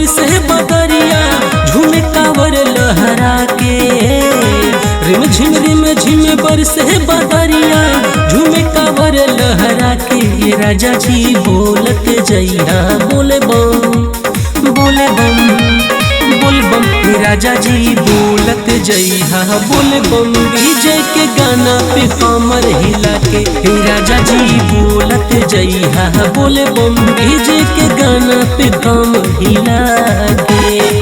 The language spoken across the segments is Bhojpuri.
बरसे बदरिया झूमे कांवर लहरा के। रिम झिम बरसे बदरिया झूमे कांवर लहरा के। ये राजा जी बोलत जइहा बोले बम बोले बम बोल बम। ये राजा जी बोलत जइहा बोले बम। विजय के गाना पे कमर हिला के। हे राजा जी बोलत जइहा बोले बम। विजय के गाना पे कमर हिला के।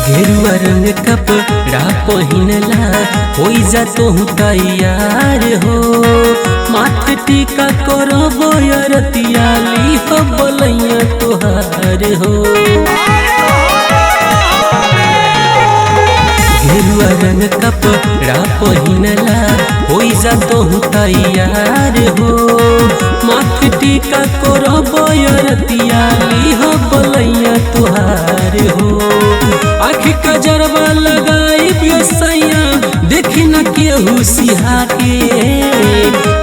गेरुआ रंग कपड़ा पहिनला होई जा तोहू तैयार हो। माथ टीका करब अरतिया लिह बोलैया तोहार हो। गेरुआ रंग कपड़ा पहिनला होई जा तोहू तैयार हो। माथ टीका करब अरतिया लिह बोलैया तोहार हो। आँखी कजरवा लगाई सैया देखी न केहू सिहा के।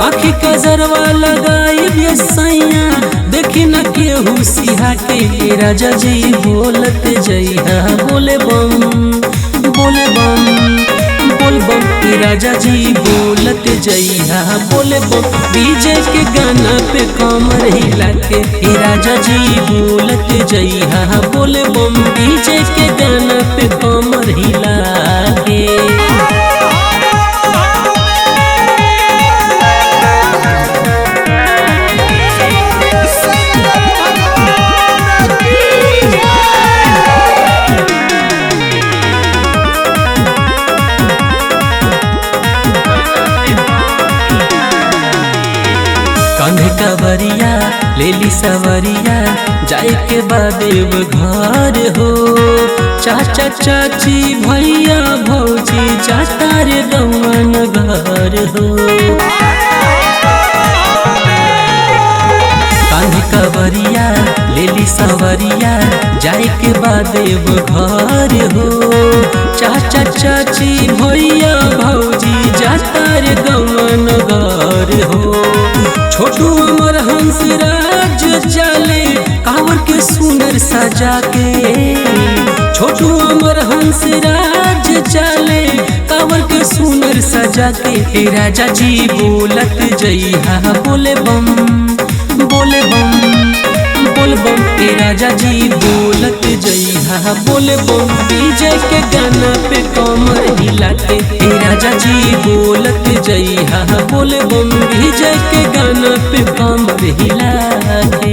आँखी कजरवा लगाई सैया देखी न केहू सिहा के। राजा जी बोलत जइहा बोले बम बोले बम बोल बम। राजा जी बोलत जइहा बोले बम। विजय के गाना पे कमर हिला के। राजा जी बोलत जइहा बोले बम। विजय के गाना पे कमर हिला के। कांधे कवरिया लेली सवरिया जाए के बादेव घर हो। चाचा चाची भैया भौजी जाता रे गवन घर हो। कांधे कवरिया लेली सवरिया जाए के बादेव घर हो। चाचा चाची भैया भौजी जाता रे गवन घर हो। छोटू अमर हंस राज चले कांवर के सुंदर सजा के। छोटू अमर हंस राज चले कांवर के सुंदर सजा के। राजा जी बोलत जइहा बोले बम बोले बम बोल बम। राजा जी बोलत जइहा बोले बम। विजय के गाना पे कमर हिला के। राजा जी बोलत जइहा बोले बम। विजय के गाना पे कमर हिला के।